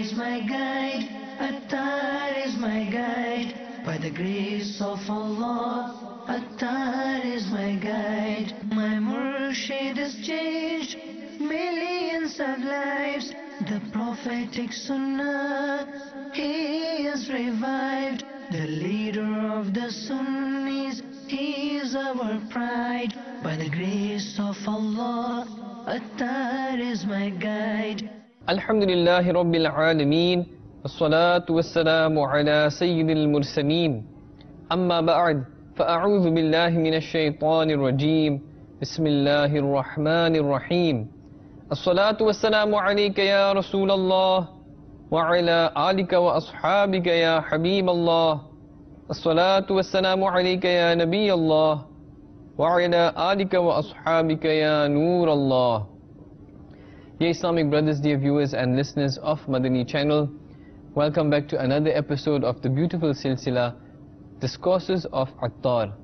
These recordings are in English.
is my guide, Attar is my guide. By the grace of Allah, Attar is my guide. My Murshid has changed millions of lives. The prophetic Sunnah, he has revived. The leader of the Sunnis, he is our pride. By the grace of Allah, Attar is my guide. Alhamdulillahi Rabbil Alameen. Wassalatu wassalamu ala Sayyidil Mursaleen. Amma ba'd. فأعوذ بالله من الشيطان الرجيم. بسم الله الرحمن الرحيم. الصلاة والسلام عليك يا رسول الله وعلى آلك وأصحابك يا حبيب الله. الصلاة والسلام عليك يا نبي الله وعلى آلك وأصحابك يا نور الله. Dear Islamic brothers, dear viewers and listeners of Madani channel, welcome back to another episode of the beautiful silsila Discourses of Attar.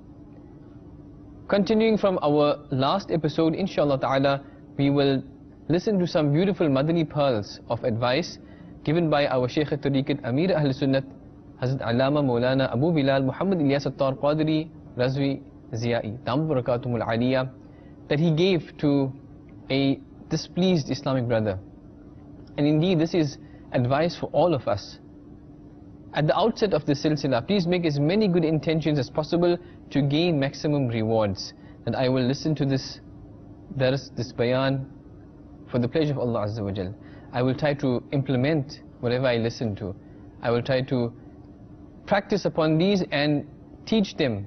Continuing from our last episode, inshallah ta'ala, we will listen to some beautiful Madani pearls of advice given by our Shaykh al-Tariqat Amir Ahl Sunnat, Hazrat Allama Maulana Abu Bilal Muhammad Ilyas Attar Qadri Razvi Ziyai Dam Barakatumul Aliyah, that he gave to a displeased Islamic brother. And indeed this is advice for all of us. At the outset of this silsila, please make as many good intentions as possible to gain maximum rewards. And I will listen to this dars, this bayan, for the pleasure of Allah Azza wa Jal. I will try to implement whatever I listen to. I will try to practice upon these and teach them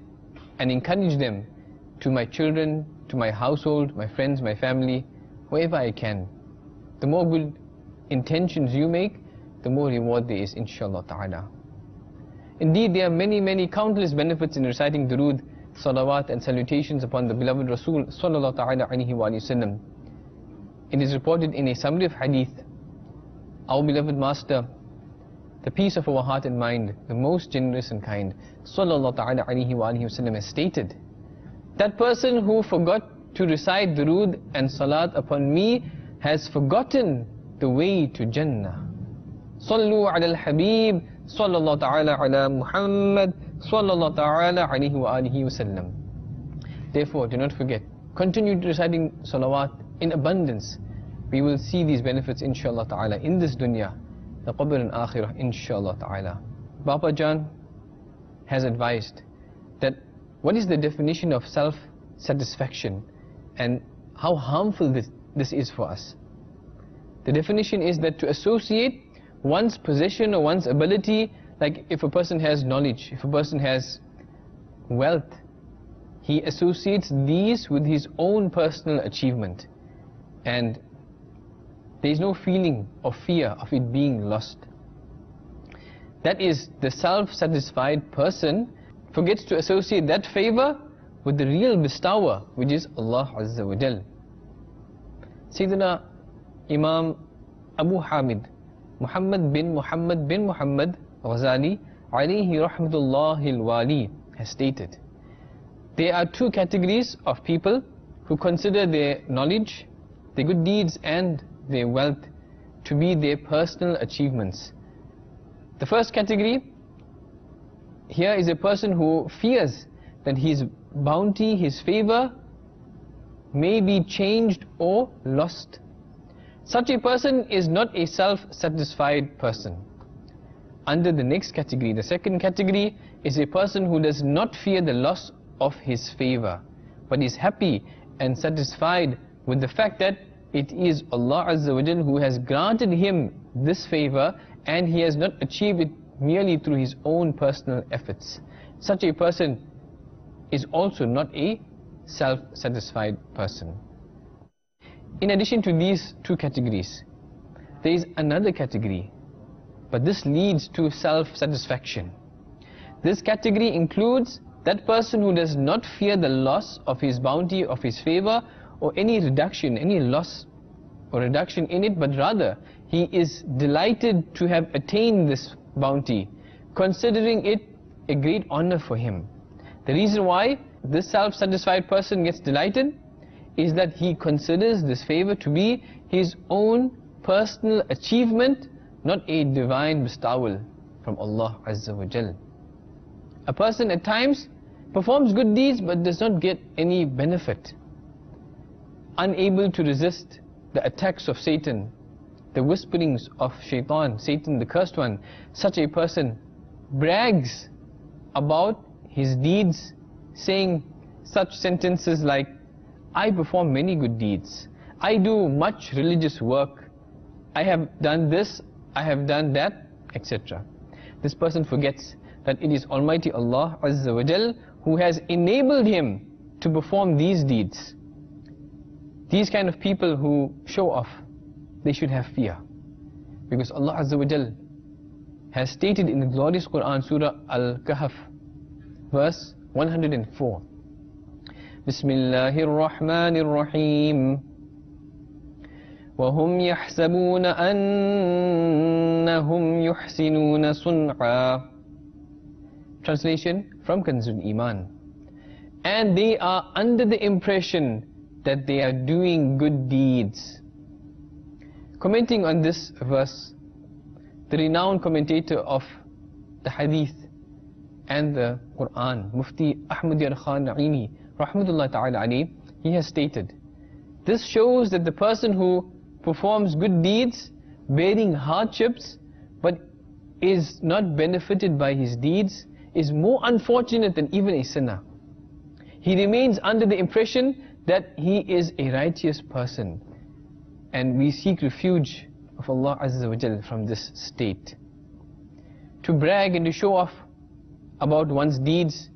and encourage them to my children, to my household, my friends, my family, wherever I can. The more good intentions you make, the more reward there is, inshallah ta'ala. Indeed, there are many countless benefits in reciting durood, salawat and salutations upon the beloved Rasul sallallahu ta'ala alayhi wa sallam. It is reported in a summary of hadith, our beloved master, the peace of our heart and mind, the most generous and kind, sallallahu ta'ala alayhi wa sallam, has stated, that person who forgot to recite durood and salat upon me has forgotten the way to Jannah. Sallu ala al-Habib, sallallahu ta'ala ala Muhammad, sallallahu ta'ala alayhi wa alihi wa sallam. Therefore, do not forget, continue reciting salawat in abundance. We will see these benefits inshallah ta'ala in this dunya, the qabr and akhirah inshallah ta'ala. Bapa Jan has advised that what is the definition of self-satisfaction and how harmful this is for us. The definition is that to associate one's possession or one's ability, like if a person has knowledge, if a person has wealth, he associates these with his own personal achievement, and there is no feeling of fear of it being lost. That is, the self-satisfied person forgets to associate that favor with the real bestower, which is Allah Azza wa Jal. Sayyidina Imam Abu Hamid Muhammad bin Muhammad Ghazali alayhi rahmatullahi al-wali has stated, there are two categories of people who consider their knowledge, their good deeds and their wealth to be their personal achievements. The first category here is a person who fears that his bounty, his favor may be changed or lost. Such a person is not a self-satisfied person. Under the next category, the second category, is a person who does not fear the loss of his favor, but is happy and satisfied with the fact that it is Allah Azza wa Jal who has granted him this favor, and he has not achieved it merely through his own personal efforts. Such a person is also not a self-satisfied person. In addition to these two categories, there is another category, but this leads to self-satisfaction. This category includes that person who does not fear the loss of his bounty, of his favor, or any reduction, any loss or reduction in it, but rather he is delighted to have attained this bounty, considering it a great honor for him. The reason why this self-satisfied person gets delighted is that he considers this favor to be his own personal achievement not a divine bestowal from Allah Azza wa Jal. A person at times performs good deeds but does not get any benefit. Unable to resist the attacks of Satan, the whisperings of Shaitan, Satan the cursed one, such a person brags about his deeds, saying such sentences like, I perform many good deeds, I do much religious work, I have done this, I have done that, etc. This person forgets that it is Almighty Allah Azza wa Jal who has enabled him to perform these deeds. These kind of people who show off, they should have fear. Because Allah Azza wa Jal has stated in the glorious Quran, Surah Al-Kahf, verse 104. Bismillahir Rahmanir Rahim. وَهُمْ يَحْسَبُونَ أَنَّهُمْ يُحْسِنُونَ صُنْعًا. Translation from Kanzul Iman. And they are under the impression that they are doing good deeds. Commenting on this verse, the renowned commentator of the Hadith and the Quran, Mufti Ahmad Yar Khan Naimi, Rahmatullah Ta'ala alayhi, he has stated, this shows that the person who performs good deeds, bearing hardships, but is not benefited by his deeds, is more unfortunate than even a sinner. He remains under the impression that he is a righteous person. And we seek refuge of Allah Azza wa Jal from this state. To brag and to show off about one's deeds,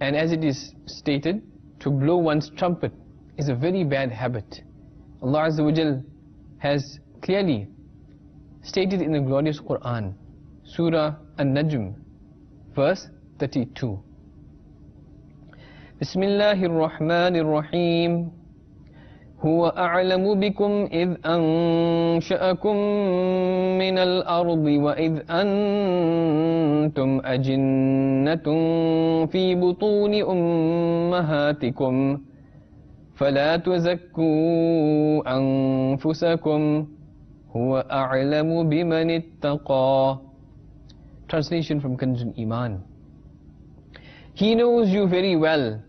and as it is stated, to blow one's trumpet, is a very bad habit. Allah Azza wa Jal has clearly stated in the glorious Quran, Surah An-Najm, verse 32. Bismillahir Rahmanir Rahim. هو أعلم بكم إذ أنشأكم من الأرض وإذ أنتم أجنة في بطون أمهاتكم فلا تزكوا أنفسكم هو أعلم بمن اتقى. Translation from Kanzul Iman. He knows you very well,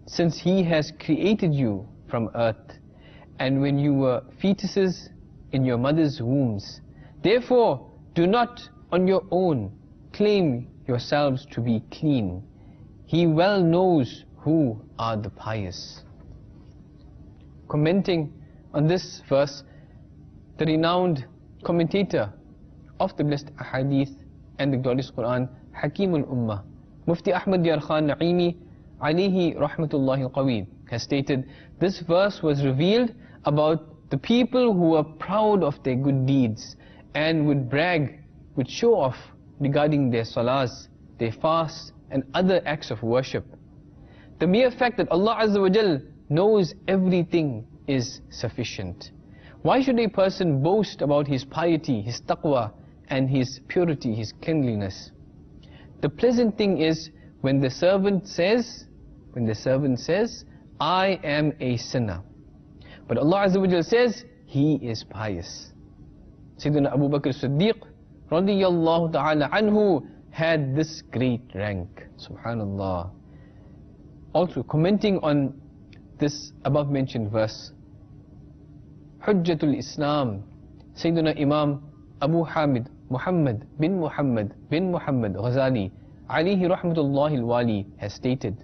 since He has created you from earth, and when you were fetuses in your mother's wombs. Therefore, do not on your own claim yourselves to be clean. He well knows who are the pious. Commenting on this verse, the renowned commentator of the blessed Ahadith and the glorious Quran, Hakim al-Ummah, Mufti Ahmad Yar Khan Naimi, alayhi rahmatullahi al-qawi, has stated, this verse was revealed about the people who were proud of their good deeds and would brag, would show off regarding their salahs, their fasts and other acts of worship. The mere fact that Allah Azza wa Jal knows everything is sufficient. Why should a person boast about his piety, his taqwa and his purity, his cleanliness? The pleasant thing is when the servant says, I am a sinner. But Allah Azza wa Jal says, He is pious. Sayyidina Abu Bakr Siddiq radiyallahu ta'ala anhu had this great rank. Subhanallah. Also commenting on this above mentioned verse, Hujjatul Islam, Sayyidina Imam Abu Hamid Muhammad bin Muhammad Ghazali alayhi rahmatullahi al-wali has stated,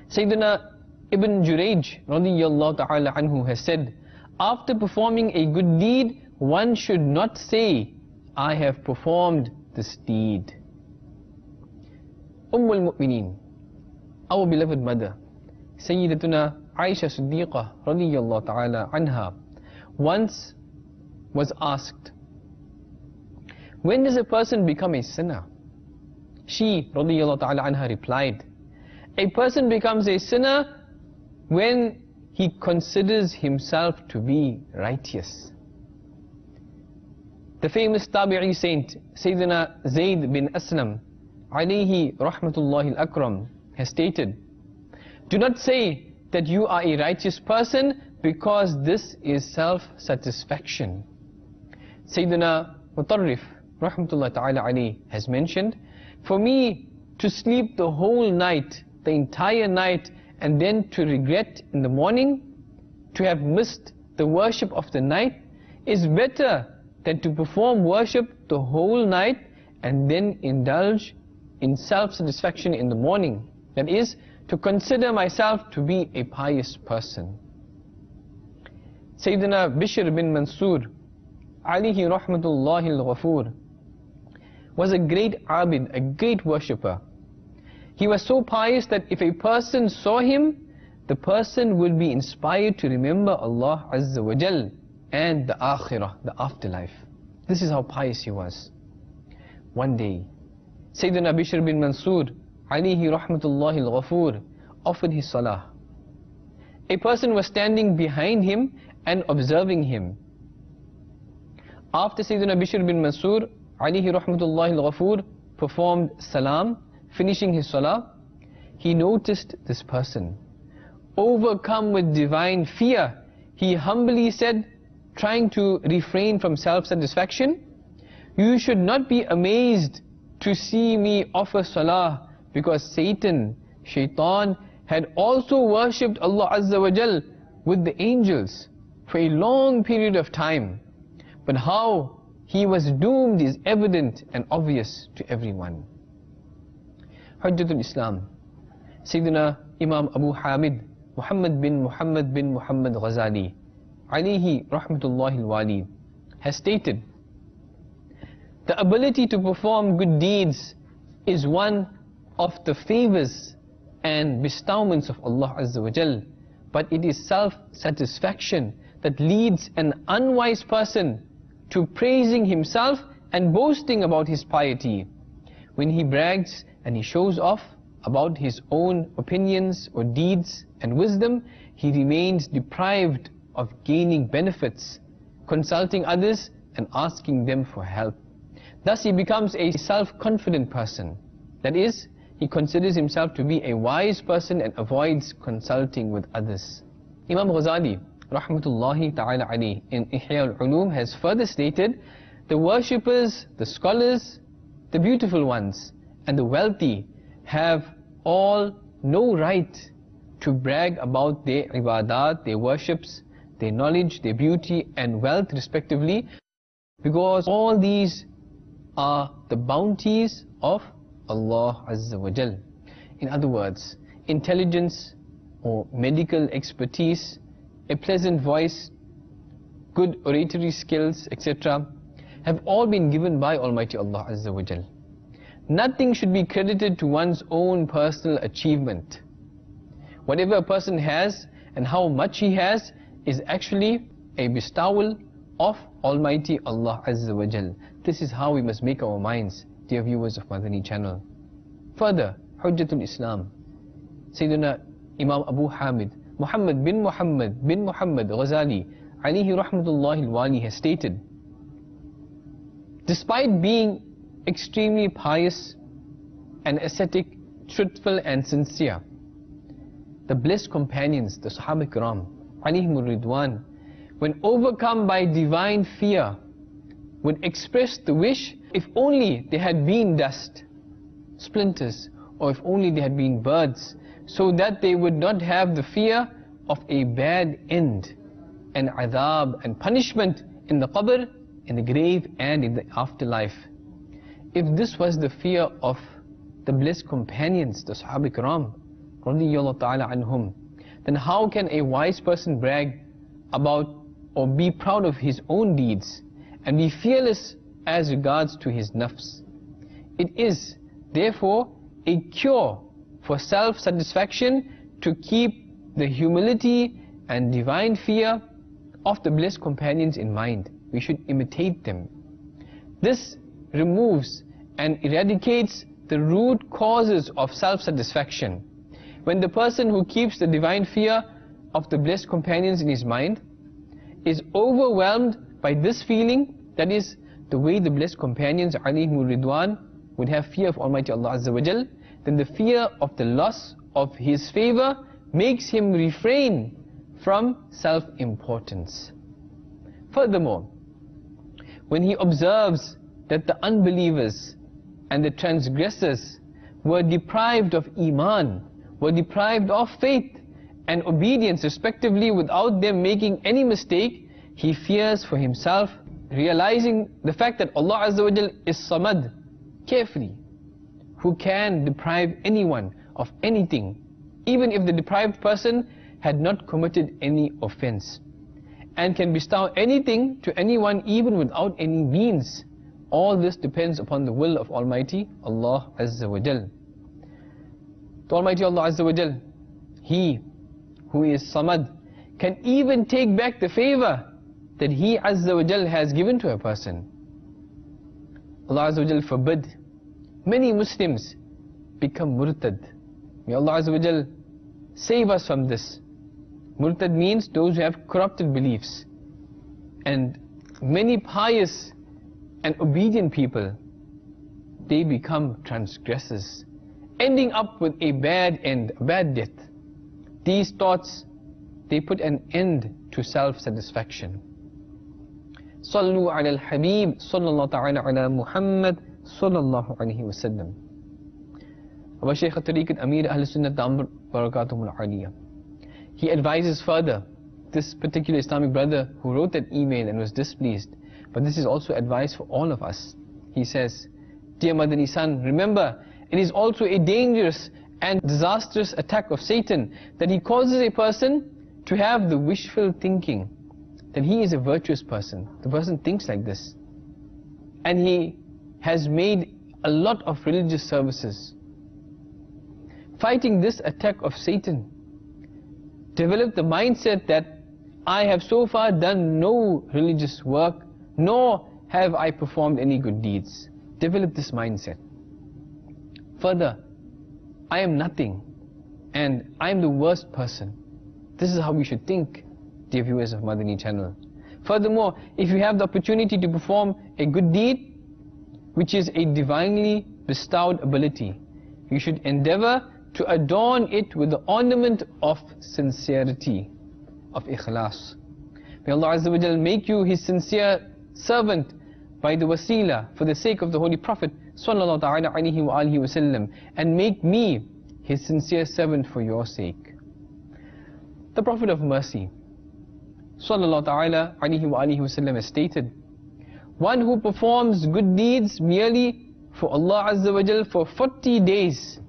Sayyidina Ibn Jurayj radiyallahu ta'ala anhu has said, after performing a good deed, one should not say, I have performed this deed. Al-Mu'mineen, our beloved mother, Sayyidatuna Aisha Siddiqah radiyallahu ta'ala anha, once was asked, when does a person become a sinner? She radiyallahu ta'ala anha replied, a person becomes a sinner when he considers himself to be righteous. The famous Tabi'i saint, Sayyidina Zayd bin Aslam, alayhi rahmatullahi al-akram, has stated, do not say that you are a righteous person because this is self-satisfaction. Sayyidina Mutarrif, rahmatullah ta'ala alayhi, has mentioned, for me to sleep the whole night, the entire night, and then to regret in the morning, to have missed the worship of the night, is better than to perform worship the whole night and then indulge in self-satisfaction in the morning. That is, to consider myself to be a pious person. Sayyidina Bishr bin Mansur, alayhi rahmatullahi al-Ghafoor, was a great abid, a great worshipper. He was so pious that if a person saw him, the person would be inspired to remember Allah Azza wa Jal and the akhirah, the afterlife. This is how pious he was. One day, Sayyidina Bishr bin Mansur, alayhi rahmatullahi al-Ghafoor, offered his salah. A person was standing behind him and observing him. After Sayyidina Bishr bin Mansur, alayhi rahmatullahi al-Ghafoor, performed salam, finishing his salah, he noticed this person. Overcome with divine fear, he humbly said, trying to refrain from self-satisfaction, you should not be amazed to see me offer salah, because Satan, Shaitan, had also worshipped Allah Azza wa Jal with the angels for a long period of time. But how he was doomed is evident and obvious to everyone. Hujjatul Islam, Sayyidina Imam Abu Hamid, Muhammad bin Muhammad Ghazali, alayhi rahmatullahi al-Wali, has stated, the ability to perform good deeds is one of the favors and bestowments of Allah Azza wa Jal, but it is self-satisfaction that leads an unwise person to praising himself and boasting about his piety. When he brags and he shows off about his own opinions or deeds and wisdom, he remains deprived of gaining benefits, consulting others and asking them for help. Thus he becomes a self-confident person. That is, he considers himself to be a wise person and avoids consulting with others. Imam Ghazali, rahmatullahi ta'ala alayhi, in Ihya al-Ulum has further stated, the worshippers, the scholars, the beautiful ones, and the wealthy have all no right to brag about their ibadat, their worships, their knowledge, their beauty and wealth respectively, because all these are the bounties of Allah Azza wa Jal. In other words, intelligence or medical expertise, a pleasant voice, good oratory skills, etc. have all been given by Almighty Allah Azza wa Jal. Nothing should be credited to one's own personal achievement. Whatever a person has and how much he has is actually a bestowal of Almighty Allah Azza wa Jal. This is how we must make our minds, dear viewers of Madani channel. Further, Hujjatul Islam, Sayyidina Imam Abu Hamid, Muhammad bin Muhammad Ghazali, alayhi rahmatullahi al-Wali, has stated, despite being extremely pious and ascetic, truthful and sincere, the blessed companions, the Sahaba Kiram, alayhimur Ridwan, when overcome by divine fear, would express the wish, if only they had been dust, splinters, or if only they had been birds, so that they would not have the fear of a bad end, and adhab and punishment in the qabr, in the grave and in the afterlife. If this was the fear of the blessed companions, the Sahaba Kiram, radiyallahu ta'ala anhum, then how can a wise person brag about or be proud of his own deeds and be fearless as regards to his nafs? It is therefore a cure for self-satisfaction to keep the humility and divine fear of the blessed companions in mind. We should imitate them. This removes and eradicates the root causes of self-satisfaction. When the person who keeps the divine fear of the blessed companions in his mind is overwhelmed by this feeling, that is, the way the blessed companions alayhimur Ridwan would have fear of Almighty Allah Azza wa Jal, then the fear of the loss of his favor makes him refrain from self-importance. Furthermore, when he observes that the unbelievers and the transgressors were deprived of Iman, were deprived of faith and obedience respectively without them making any mistake, he fears for himself, realizing the fact that Allah Azza wa Jal is Samad, carefree, who can deprive anyone of anything, even if the deprived person had not committed any offense, and can bestow anything to anyone even without any means. All this depends upon the will of Almighty Allah Azza wa Jal. The Almighty Allah Azza wa Jal, He who is Samad, can even take back the favor that He Azza wa Jal has given to a person. Allah Azza wa Jal forbid many Muslims become murtad. May Allah Azza wa Jal save us from this. Murtad means those who have corrupted beliefs. And many pious and obedient people, they become transgressors, ending up with a bad end, a bad death. These thoughts, they put an end to self-satisfaction. Sallu ala al-Habib, sallallahu ta'ala ala Muhammad, sallallahu alayhi wa sallam. Our Shaykh Tariqat Amir Ahl Sunnat Amr Barakatuhul Aliyah, he advises further this particular Islamic brother who wrote that email and was displeased. But this is also advice for all of us. He says, dear Madani son, remember, it is also a dangerous and disastrous attack of Satan that he causes a person to have the wishful thinking that he is a virtuous person. The person thinks like this. And he has made a lot of religious services. Fighting this attack of Satan, develop the mindset that I have so far done no religious work, nor have I performed any good deeds. Develop this mindset. Further, I am nothing and I am the worst person. This is how we should think, dear viewers of Madani channel. Furthermore, if you have the opportunity to perform a good deed, which is a divinely bestowed ability, you should endeavor to adorn it with the ornament of sincerity, of ikhlas. May Allah Azza wa Jal make you His sincere servant by the wasila, for the sake of the Holy Prophet sallallahu ta'ala alayhi wa alihi wa sallam, and make me His sincere servant for your sake. The Prophet of Mercy sallallahu ta'ala alayhi wa alihi wa sallam has stated, one who performs good deeds merely for Allah Azza wa Jal for 40 days,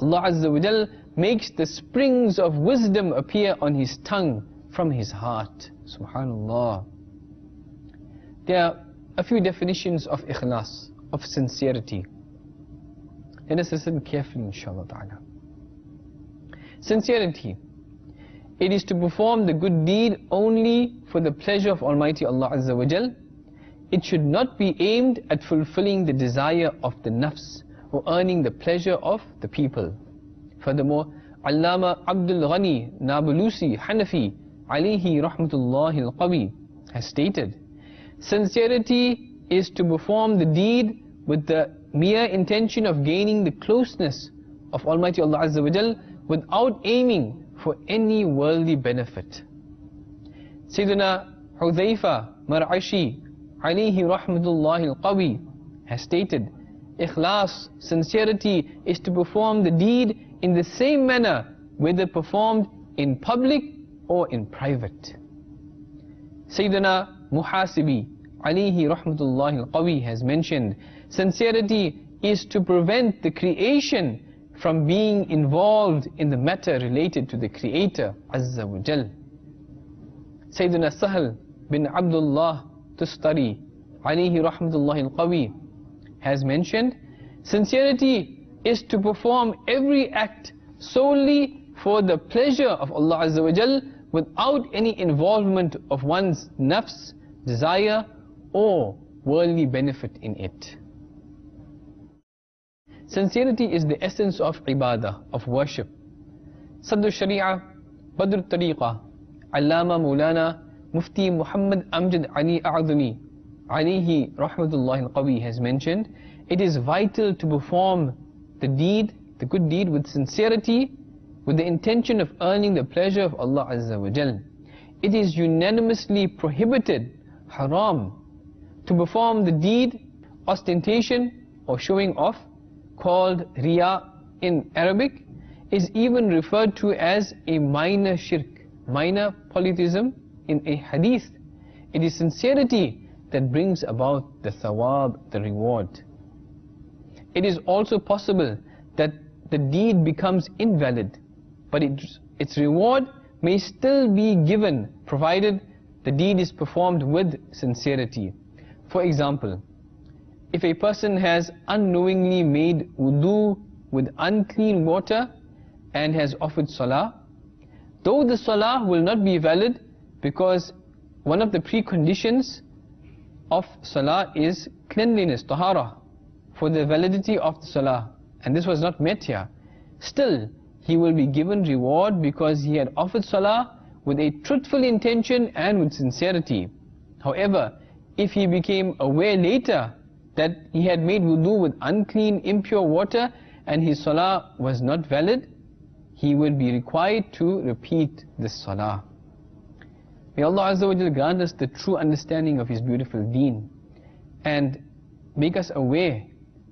Allah Azza wa Jal makes the springs of wisdom appear on his tongue from his heart. Subhanallah. There are a few definitions of ikhlas, of sincerity. Let us listen carefully, inshallah ta'ala. Sincerity, it is to perform the good deed only for the pleasure of Almighty Allah Azza wa Jal. It should not be aimed at fulfilling the desire of the nafs or earning the pleasure of the people. Furthermore, Allama Abdul Ghani Nabulusi Hanafi alayhi rahmatullahi al-qawi has stated, sincerity is to perform the deed with the mere intention of gaining the closeness of Almighty Allah Azza wa Jal without aiming for any worldly benefit. Sayyidina Hudhayfa Mar'ashi alayhi rahmatullahi al-qawi has stated, ikhlas, sincerity, is to perform the deed in the same manner, whether performed in public or in private. Sayyidina Muhasibi alayhi rahmatullahi al-qawi has mentioned, sincerity is to prevent the creation from being involved in the matter related to the Creator Azza wa Jal. Sayyidina Sahal bin Abdullah Tustari alayhi rahmatullahi al-qawi has mentioned, sincerity is to perform every act solely for the pleasure of Allah Azza wa Jal without any involvement of one's nafs, desire or worldly benefit in it. Sincerity is the essence of ibadah, of worship. Sadr Sharia, Badr Tariqa, Allama Maulana Mufti Muhammad Amjad Ali A'zami alayhi rahmatullahi al-qawi has mentioned, it is vital to perform the deed, the good deed, with sincerity, with the intention of earning the pleasure of Allah Azza wa Jal. It is unanimously prohibited, haram, to perform the deed, ostentation or showing off, called riya in Arabic, is even referred to as a minor shirk, minor polytheism in a hadith. It is sincerity that brings about the thawab, the reward. It is also possible that the deed becomes invalid, but its reward may still be given provided the deed is performed with sincerity. For example, if a person has unknowingly made wudu with unclean water and has offered salah, though the salah will not be valid because one of the preconditions of salah is cleanliness, tahara, for the validity of the salah, and this was not met here, still he will be given reward because he had offered salah with a truthful intention and with sincerity. However, if he became aware later that he had made wudu with unclean, impure water and his salah was not valid, he will be required to repeat this salah. May Allah Azza wa Jal grant us the true understanding of His beautiful deen and make us aware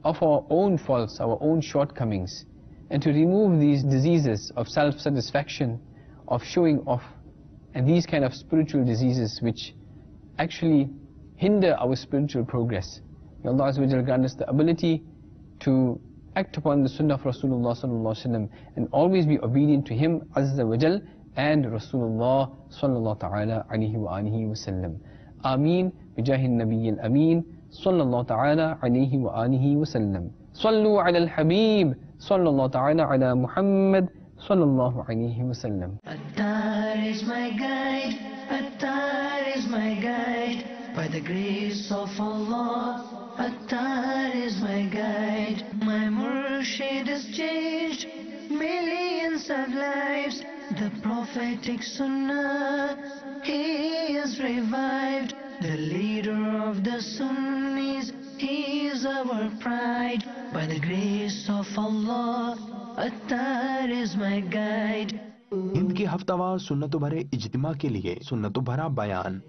of our own faults, our own shortcomings, and to remove these diseases of self-satisfaction, of showing off, and these kind of spiritual diseases which actually hinder our spiritual progress. May Allah Azza wa Jal grant us the ability to act upon the sunnah of Rasulullah sallallahu alaihi wasallam and always be obedient to him Azza wa Jal and Rasulullah sallallahu ta'ala alaihi wa alihi wa sallam. Ameen bijahi an-nabiy al-amin sallallahu ta'ala alaihi wa alihi wa sallam. Sallu ala al-habib sallallahu ta'ala ala Muhammad sallallahu alaihi wa sallam. Attar is my guide, Attar is my guide, by the grace of Allah. Attar is my guide, my murshid is changed millions of lives. The prophetic sunnah, he is revived. The leader of the Sunnis, he is our pride. By the grace of Allah, Attar is my guide. Hind के हफ्तावार सुन्नतों भरे इज्तिमा के लिए सुन्नतों भरा बयान।